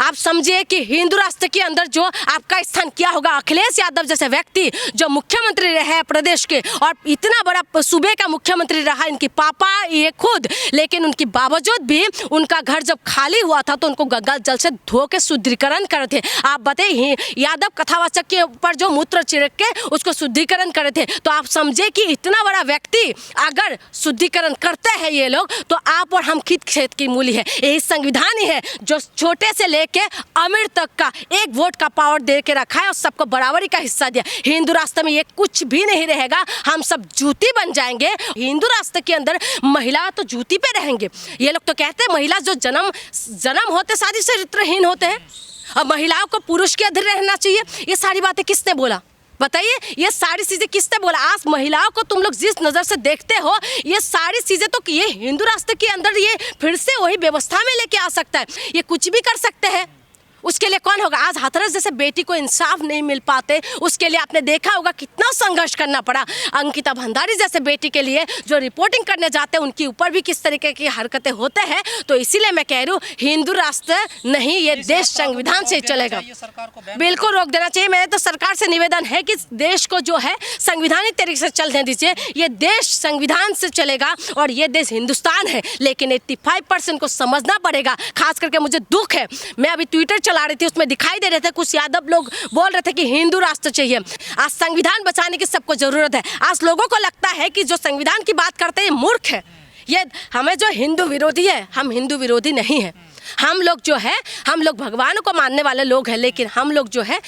आप समझिए कि हिंदू राष्ट्र के अंदर जो आपका स्थान क्या होगा। अखिलेश यादव जैसे व्यक्ति जो मुख्यमंत्री रहे प्रदेश के और इतना बड़ा सूबे का मुख्यमंत्री रहा, इनके पापा ये खुद, लेकिन उनके बावजूद भी उनका घर जब खाली हुआ था तो उनको गंगा जल से धो के शुद्धिकरण करे थे। आप बताइए, यादव कथावाचक के ऊपर जो मूत्र छिड़क के उसको शुद्धिकरण करे थे। तो आप समझे कि इतना बड़ा व्यक्ति अगर शुद्धिकरण करते हैं ये लोग, तो आप और हम किस खेत की मूली है। यही संविधान ही है जो छोटे से लेके अमीर तक का एक वोट का पावर दे के रखा है और सबको बराबरी का हिस्सा दिया। हिंदू राष्ट्र में ये कुछ भी नहीं रहेगा, हम सब जूती बन जाएंगे। हिंदू राष्ट्र के अंदर महिला तो जूती पे रहेंगे। ये लोग तो कहते हैं महिला जो जन्म होते शादी से चरित्रहीन होते हैं और महिलाओं को पुरुष के अधीन रहना चाहिए। ये सारी बातें किसने बोला बताइए? ये सारी चीजें किसने बोला? आज महिलाओं को तुम लोग जिस नजर से देखते हो, ये सारी चीजें तो ये हिंदू राष्ट्र के अंदर ये फिर से वही व्यवस्था में लेके आ सकता है। ये कुछ भी कर सकते हैं, उसके लिए कौन होगा? आज हाथरस जैसे बेटी को इंसाफ नहीं मिल पाते, उसके लिए आपने देखा होगा कितना संघर्ष करना पड़ा। अंकिता भंडारी जैसे बेटी के लिए जो रिपोर्टिंग करने जाते हैं उनके ऊपर भी किस तरीके की हरकतें होते हैं। तो इसीलिए मैं कह रही हूँ हिंदू राष्ट्र नहीं, ये देश संविधान से चलेगा। बिल्कुल रोक देना चाहिए। मेरे तो सरकार से निवेदन है कि देश को जो है संविधानिक तरीके से चलने दीजिए। ये देश संविधान से चलेगा और ये देश हिंदुस्तान है, लेकिन 85% को समझना पड़ेगा। खास करके मुझे दुख है, मैं अभी ट्विटर चला रही थी, उसमें दिखाई दे रहे थे कुछ यादव लोग बोल रहे थे कि हिंदू राष्ट्र चाहिए। आज संविधान बचाने की सबको जरूरत है। आज लोगों को लगता है कि जो संविधान की बात करते हैं मूर्ख है। ये हमें जो हिंदू विरोधी है, हम हिंदू विरोधी नहीं है। हम लोग जो है, हम लोग भगवान को मानने वाले लोग हैं, लेकिन हम लोग जो है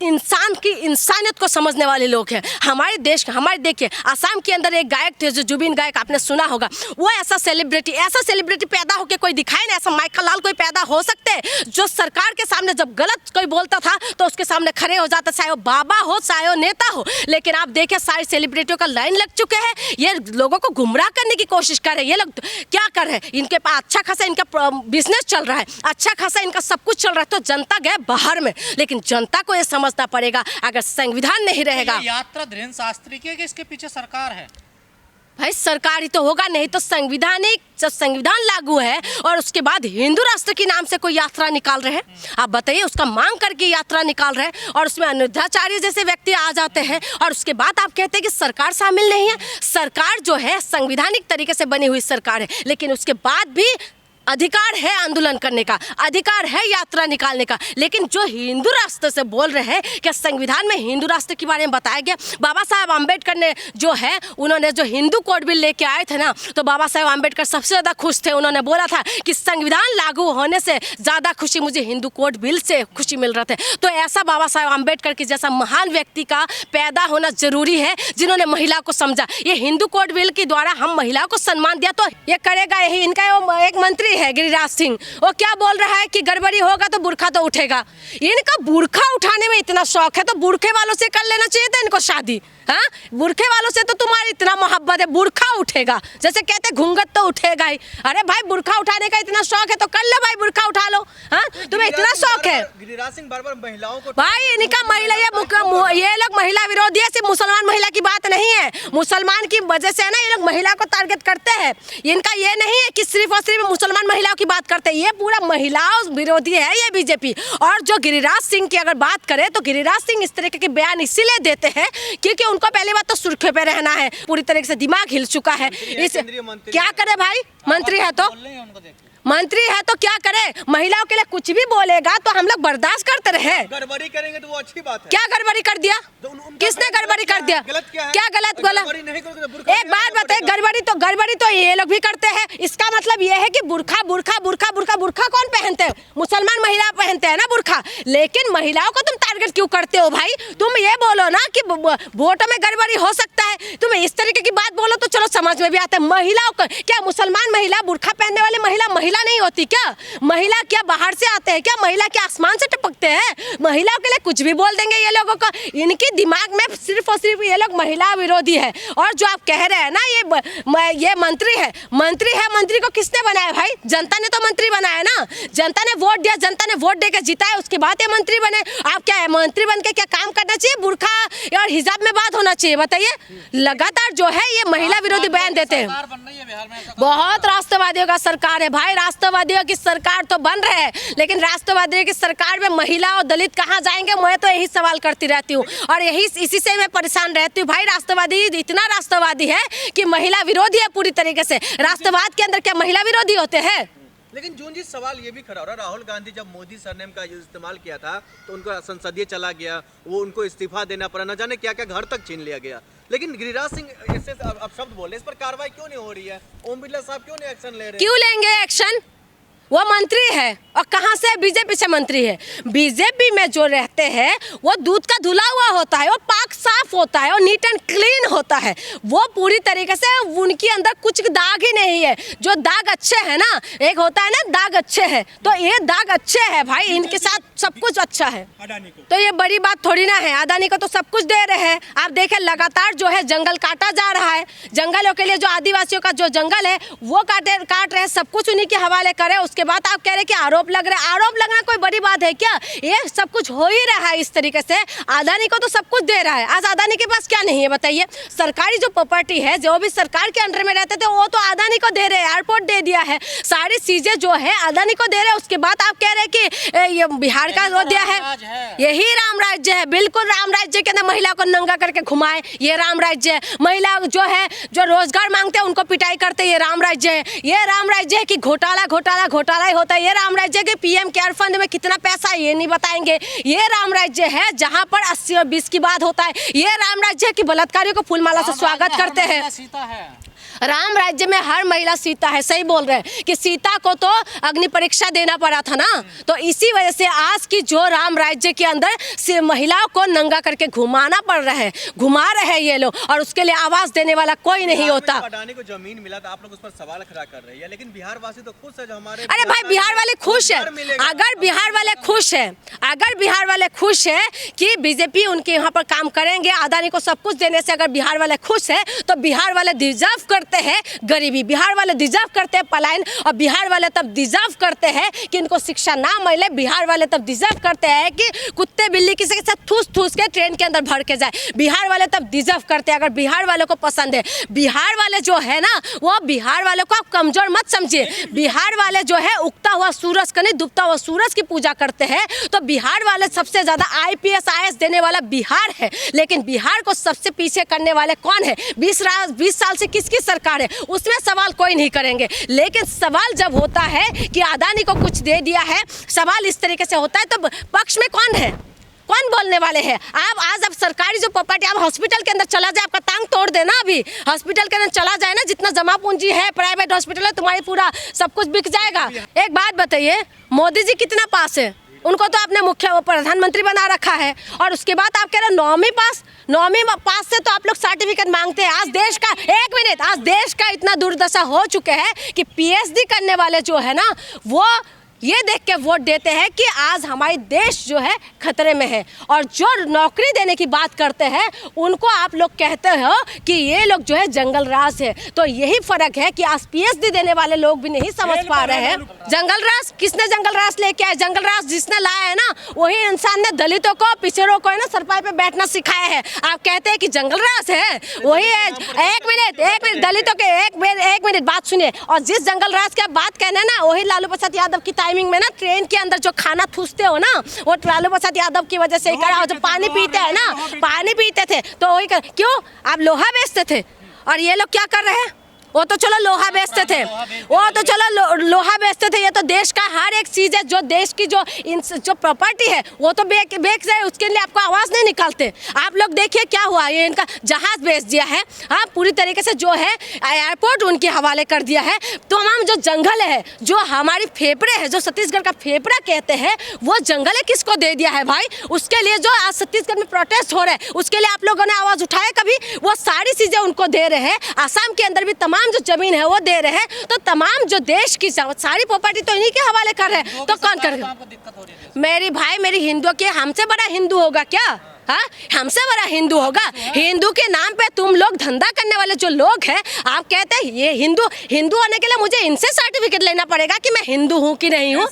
इंसान की इंसानियत को समझने वाले लोग हैं। हमारे देश का, हमारे देखिए असम के अंदर एक गायक थे जो जुबिन गायक, आपने सुना होगा। वो ऐसा सेलिब्रिटी पैदा होकर कोई दिखाए ना, ऐसा माइकल लाल कोई पैदा हो सकते हैं जो सरकार के सामने जब गलत कोई बोलता था तो उसके सामने खड़े हो जाता, चाहे वो बाबा हो चाहे वो नेता हो। लेकिन आप देखिए सारी सेलिब्रिटियों का लाइन लग चुके हैं, ये लोगों को गुमराह करने की कोशिश कर रहे हैं। ये लोग क्या कर रहे हैं? इनके पास अच्छा खासा इनका बिजनेस चल रहा है, अच्छा खासा इनका सब कुछ चल रहा है, तो जनता गए बाहर में। लेकिन जनता को ये समझना पड़ेगा, अगर संविधान नहीं रहेगा। यात्रा धीरेन्द्र शास्त्री की है कि इसके पीछे सरकार है? भाई सरकार ही तो होगा, नहीं तो संविधानिक जब संविधान लागू है और उसके बाद हिंदू राष्ट्र के नाम से कोई यात्रा निकाल रहे हैं, आप बताइए, उसका मांग करके यात्रा निकाल रहे हैं और उसमें अनुराधाचार्य जैसे व्यक्ति आ जाते हैं और उसके बाद आप कहते हैं कि सरकार शामिल नहीं है। सरकार जो है संविधानिक तरीके से बनी हुई सरकार है, लेकिन उसके बाद भी अधिकार है आंदोलन करने का, अधिकार है यात्रा निकालने का। लेकिन जो हिंदू राष्ट्र से बोल रहे हैं, क्या संविधान में हिंदू राष्ट्र के बारे में बताया गया? बाबा साहब आम्बेडकर ने जो है, उन्होंने जो हिंदू कोड बिल लेके आए थे ना, तो बाबा साहब आम्बेडकर सबसे ज़्यादा खुश थे। उन्होंने बोला था कि संविधान लागू होने से ज़्यादा खुशी मुझे हिंदू कोड बिल से खुशी मिल रहा था। तो ऐसा बाबा साहब आम्बेडकर की जैसा महान व्यक्ति का पैदा होना जरूरी है, जिन्होंने महिला को समझा। ये हिंदू कोड बिल के द्वारा हम महिलाओं को सम्मान दिया, तो ये करेगा यही। इनका एक मंत्री है गिरिराज सिंह, वो क्या बोल रहा है कि गड़बड़ी होगा तो बुर्खा तो उठेगा। इनका बुर्खा उठाने में इतना शौक है तो बुर्खे वालों से कर लेना चाहिए था इनको शादी। हाँ, बुर्खे वालों से तो तुम्हारी इतना मोहब्बत है, बुर्खा उठेगा, जैसे कहते घूंघट तो उठेगा ही। अरे भाई बुर्खा उठाने का इतना शौक है तो कर लो भाई, बुर्खा उठा लो। हाँ, तुम्हें इतना शौक है। गिरिराज सिंह बार-बार महिलाओं को, भाई इनका महिला, ये लोग महिला विरोधी है, सिर्फ मुसलमान महिला की बात नहीं है। मुसलमान की वजह से है ना ये लोग महिला को टारगेट करते हैं। इनका ये नहीं है कि सिर्फ और सिर्फ मुसलमान महिलाओं की बात करते हैं, ये पूरा महिलाओं विरोधी है ये बीजेपी। और जो गिरिराज सिंह की अगर बात करें तो गिरिराज सिंह इस तरीके के बयान इसीलिए देते हैं क्योंकि उनको पहली बात तो सुर्खियों पे रहना है, पूरी तरीके से दिमाग हिल चुका है। इस क्या करे भाई, मंत्री है तो मंत्री है तो क्या करे? महिलाओं के लिए कुछ भी बोलेगा तो हम लोग बर्दाश्त करते रहे। गड़बड़ी करेंगे तो वो अच्छी बात है। क्या गड़बड़ी कर दिया? किसने गड़बड़ी कर दिया? क्या गलत बोला? एक बात बताइए, गड़बड़ी तो ये लोग भी करते हैं। इसका मतलब ये है कि बुर्खा बुर्खा बुर्खा बुर्खा बुर्खा कौन पहनते हैं? मुसलमान महिला पहनते हैं ना बुर्खा। लेकिन महिलाओं को तुम टारगेट क्यों करते हो भाई? तुम ये बोलो ना कि वोटों में गड़बड़ी हो सकता है, तुम इस तरीके की बात बोलो तो चलो समझ में भी आता है। महिलाओं को क्या, मुसलमान महिला बुर्खा पहनने वाली महिला नहीं होती क्या? महिला क्या बाहर से आते हैं क्या? महिला क्या आसमान से टपकते हैं? महिलाओं के लिए कुछ भी बोल देंगे ये लोगों को। इनके दिमाग में सिर्फ और सिर्फ ये लोग महिला विरोधी है। और जो आप कह रहे हैं ना ये मंत्री है, मंत्री को किसने बनाया भाई? जनता ने तो मंत्री बनाया ना, जनता ने वोट दिया, जनता ने वोट देकर जिताया, उसके बाद ये मंत्री बने। आप क्या है, मंत्री बन के क्या काम करना चाहिए? बुर्खा और हिजाब में बात होना चाहिए? बताइए। लगातार जो है ये महिला विरोधी बयान देते हैं। बहुत राष्ट्रवादियों का सरकार है भाई, राष्ट्रवादियों की सरकार तो बन रहे हैं, लेकिन राष्ट्रवादियों की सरकार में महिला और दलित कहाँ जाएंगे? मैं तो यही सवाल करती रहती हूँ और इसी से मैं परेशान रहती हूँ। भाई राष्ट्रवादी इतना राष्ट्रवादी है कि महिला विरोधी है पूरी तरीके से। राष्ट्रवाद के अंदर क्या महिला विरोधी होते हैं? लेकिन जून जी सवाल ये भी खड़ा हो रहा है, राहुल गांधी जब मोदी सरनेम का इस्तेमाल किया था तो उनको संसदीय चला गया, वो उनको इस्तीफा देना पड़ा, न जाने क्या क्या घर तक छीन लिया गया। लेकिन गिरिराज सिंह ऐसे अब शब्द बोले, इस पर कार्रवाई क्यों नहीं हो रही है? ओम बिरला साहब क्यों नहीं एक्शन ले रहे? क्यों लेंगे एक्शन? वो मंत्री है और कहाँ से? बीजेपी से मंत्री है। बीजेपी में जो रहते हैं वो दूध का धुला हुआ होता है, वो पाक साफ होता है और नीट एंड क्लीन होता है। वो पूरी तरीके से उनके अंदर कुछ दाग ही नहीं है। जो दाग अच्छे हैं ना, एक होता है ना दाग अच्छे हैं, तो ये दाग अच्छे हैं भाई, इनके साथ सब कुछ अच्छा है। तो ये बड़ी बात थोड़ी ना है, अदानी को तो सब कुछ दे रहे हैं। आप देखें लगातार जो है जंगल काटा जा रहा है, जंगलों के लिए जो आदिवासियों का जो जंगल है वो काट रहे हैं, सब कुछ उन्हीं के हवाले करे। उसके बाद आप कह रहे हैं कि आरोप लग रहे हैं। आरोप लगना कोई बड़ी बात है क्या? ये सब कुछ हो ही रहा है इस तरीके से। अदानी को तो सब कुछ दे रहा है, आज अदानी के पास क्या नहीं है बताइए? सरकारी जो प्रॉपर्टी है, जो भी सरकार के अंडर में रहते थे वो तो अदानी को दे रहे हैं, एयरपोर्ट दे दिया है, सारी चीजें जो है अदानी को दे रहे हैं। उसके बाद आप कह रहे हैं कि ये बिहार का वो दिया है, यही राम राज्य है। बिल्कुल राम राज्य के अंदर महिला को नंगा करके घुमाए, ये राम राज्य है। महिला जो है जो रोजगार मांगते हैं उनको पिटाई करते, ये राम राज्य है। ये राम राज्य है कि घोटाला घोटाला घोटाला ही होता है। ये राम राज्य के पीएम केयर फंड में कितना पैसा है ये नहीं बताएंगे। ये राम राज्य है जहां पर 80 और 20 की बात होता है। ये राम राज्य है कि बलात्कारियों को फूलमाला से स्वागत करते हैं। राम राज्य में हर महिला सीता है। सही बोल रहे हैं कि सीता को तो अग्नि परीक्षा देना पड़ा था ना, तो इसी वजह से आज की जो राम राज्य के अंदर से महिलाओं को नंगा करके घुमाना पड़ रहा है, घुमा रहे हैं ये लोग, और उसके लिए आवाज देने वाला कोई नहीं होता। अडानी को जमीन मिला तो आप लोग उस पर सवाल खड़ा कर रहे हैं, लेकिन बिहार वासी तो खुश है जो हमारे। अरे भाई बिहार वाले खुश है, अगर बिहार वाले खुश है, अगर बिहार वाले खुश है कि बीजेपी उनके यहाँ पर काम करेंगे, अदानी को सब कुछ देने से अगर बिहार वाले खुश है तो बिहार वाले डिजर्व करते हैं गरीबी, बिहार वाले डिजर्व करते हैं पलायन, और बिहार वाले तब डिजर्व करते हैं कि इनको शिक्षा ना मिले। बिहार वाले तब डिजर्व करते हैं कि कुत्ते बिल्ली किसी के साथ ठूस ठूस के ट्रेन के अंदर भर के जाए। बिहार वाले तब डिजर्व करते हैं। अगर बिहार वालों को पसंद है, बिहार वाले जो है ना, वो बिहार वालों को आप कमजोर मत समझिए। बिहार वाले जो है उगता हुआ सूरज का नहीं, डूबता हुआ सूरज की पूजा करते हैं। तो बिहार वाले सबसे ज्यादा IPS IAS देने वाला बिहार है, लेकिन बिहार को सबसे पीछे करने वाले कौन है? 20 साल से किसकी सरकार है, उसमें सवाल कोई नहीं करेंगे। लेकिन सवाल जब होता है कि अदानी को कुछ दे दिया है, सवाल इस तरीके से होता है, तो पक्ष में कौन है, कौन बोलने वाले हैं? आप आज अब सरकारी जो प्रॉपर्टी, आप हॉस्पिटल के अंदर चला जाए, आपका टांग तोड़ देना, अभी हॉस्पिटल के अंदर चला जाए ना, जितना जमा पूंजी है प्राइवेट हॉस्पिटल है, तुम्हारी पूरा सब कुछ बिक जाएगा। एक बात बताइए, मोदी जी कितना पास है? उनको तो आपने मुख्य प्रधानमंत्री बना रखा है, और उसके बाद आप कह रहे 9वीं पास से तो आप लोग सर्टिफिकेट मांगते हैं। आज देश का, एक मिनट, आज देश का इतना दुर्दशा हो चुके हैं कि PhD करने वाले जो है ना, वो ये देख के वोट देते हैं कि आज हमारी देश जो है खतरे में है, और जो नौकरी देने की बात करते हैं उनको आप लोग कहते हो कि ये लोग जो है जंगल राज है। तो यही फर्क है कि आज PhD देने वाले लोग भी नहीं समझ पा रहे हैं। जंगल राज किसने जंगल राज लेके आए? जंगल राज जिसने लाया है ना, वही इंसान ने दलितों को, पिछड़ों को है ना सरपाई पे बैठना सिखाया है। आप कहते हैं कि जंगल राज है, वही है। एक मिनट दलितों के एक मिनट बात सुनिए। और जिस जंगल राज की आप बात कहना ना, वही लालू प्रसाद यादव की टाइमिंग में ना, ट्रेन के अंदर जो खाना ठूसते हो ना, वो लालू प्रसाद यादव की वजह से करा। जो पानी पीते हैं ना, पानी पीते थे तो वही क्यों आप लोहा बेचते थे, और ये लोग क्या कर रहे हैं? वो तो चलो लोहा बेचते थे, लोहा बेचते थे। ये तो देश का हर एक चीज है, जो देश की जो प्रॉपर्टी है वो तो बेच रहे, उसके लिए आपको आवाज नहीं निकालते। आप लोग देखिए क्या हुआ, ये इनका जहाज बेच दिया है, हाँ, पूरी तरीके से जो है एयरपोर्ट उनके हवाले कर दिया है। तो तमाम जो जंगल है, जो हमारी फेफड़े है, जो छत्तीसगढ़ का फेफड़ा कहते हैं, वो जंगल है किसको दे दिया है भाई? उसके लिए जो आज छत्तीसगढ़ में प्रोटेस्ट हो रहे हैं, उसके लिए आप लोगों ने आवाज उठाया कभी? वो सारी चीजें उनको दे रहे हैं। आसाम के अंदर भी तमाम जो जमीन है वो दे रहे हैं, तो तमाम जो देश की सारी प्रॉपर्टी तो इन्हीं के हवाले कर रहे हैं। तो कौन करेगा? मेरी भाई, मेरी हिंदुओं के, हमसे बड़ा हिंदू होगा क्या? हाँ, हमसे बड़ा हिंदू होगा? हिंदू के नाम पे तुम लोग धंधा करने वाले जो लोग हैं, आप कहते हैं ये हिंदू होने के लिए मुझे इनसे सर्टिफिकेट लेना पड़ेगा कि मैं हिंदू हूँ कि नहीं हूँ?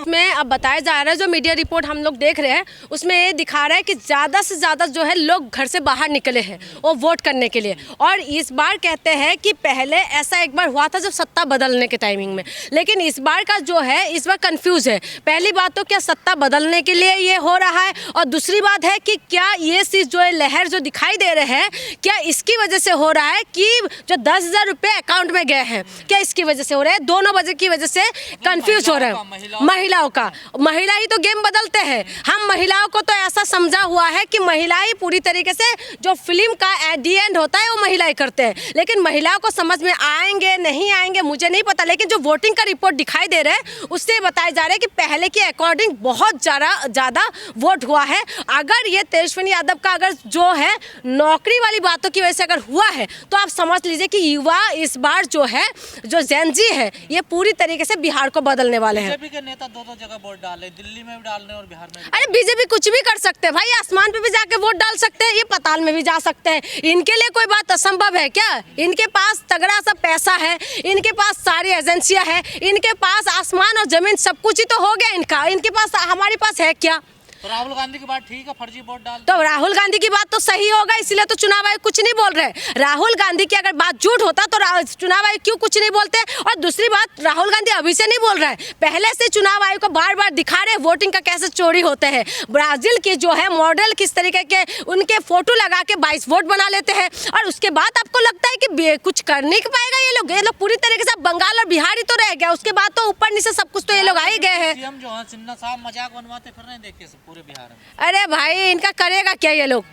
मैं अब बताया जा रहा है, जो मीडिया रिपोर्ट हम लोग देख रहे हैं उसमें ये दिखा रहा है कि ज़्यादा से ज़्यादा जो है लोग घर से बाहर निकले हैं वो वोट करने के लिए। और इस बार कहते हैं कि पहले ऐसा एक बार हुआ था जब सत्ता बदलने के टाइमिंग में, लेकिन इस बार का जो है इस बार कंफ्यूज है। पहली बात तो क्या सत्ता बदलने के लिए ये हो रहा है, और दूसरी बात है कि क्या ये चीज़ जो है लहर जो दिखाई दे रहे हैं क्या इसकी वजह से हो रहा है कि जो 10,000 रुपये अकाउंट में गए हैं क्या इसकी वजह से हो रहा है? दोनों वजह की वजह से कंफ्यूज हो रहा है महिलाओं का। महिला ही तो गेम बदलते हैं। हम महिलाओं को तो ऐसा समझा हुआ है कि महिला ही पूरी तरीके से जो फिल्म का एट दी एंड होता है वो महिलाएं करते हैं, लेकिन महिलाओं को समझ में आएंगे नहीं आएंगे मुझे नहीं पता, लेकिन जो वोटिंग का रिपोर्ट दिखाई दे रहा है उससे बताया जा रहा है कि पहले के अकॉर्डिंग बहुत ज़्यादा वोट हुआ है। अगर ये तेजस्विनी यादव का अगर जो है नौकरी वाली बातों की वजह से अगर हुआ है तो आप समझ लीजिए कि युवा इस बार जो है जो जेन जी है ये पूरी तरीके से बिहार को बदलने वाले हैं। बीजेपी के नेता दो जगह वोट डाले, दिल्ली में भी डालने और बिहार में भी। अरे बीजेपी कुछ भी कर सकते हैं भाई, आसमान पे भी जाके वोट डाल सकते हैं, ये पाताल में भी जा सकते हैं। इनके लिए कोई बात असंभव है क्या? इनके पास तगड़ा सा पैसा है, इनके पास सारी एजेंसियां हैं, इनके पास आसमान और जमीन सब कुछ ही तो हो गया इनका। इनके पास हमारे पास है क्या? तो राहुल गांधी की बात ठीक है, फर्जी वोट डाल तो राहुल गांधी की बात तो सही होगा, इसलिए तो चुनाव आयोग कुछ नहीं बोल रहे। राहुल गांधी की अगर बात झूठ होता तो चुनाव आयोग क्यों कुछ नहीं बोलते? और दूसरी बात, राहुल गांधी अभी से नहीं बोल रहे हैं, पहले से चुनाव आयोग को बार बार दिखा रहे वोटिंग का कैसे चोरी होते हैं। ब्राजील के जो है मॉडल किस तरीके के उनके फोटो लगा के 22 वोट बना लेते हैं, और उसके बाद आपको लगता है कि कुछ कर नहीं पाएगा ये लोग पूरी तरीके से बंगाल और बिहार ही तो रह गया, उसके बाद तो ऊपर नीचे सब कुछ तो ये लोग आ ही गए हैं। सीएम जो है सिन्हा साहब मजाक बनवाते फिर नहीं देखिए पूरे बिहार में। अरे भाई इनका करेगा क्या ये लोग?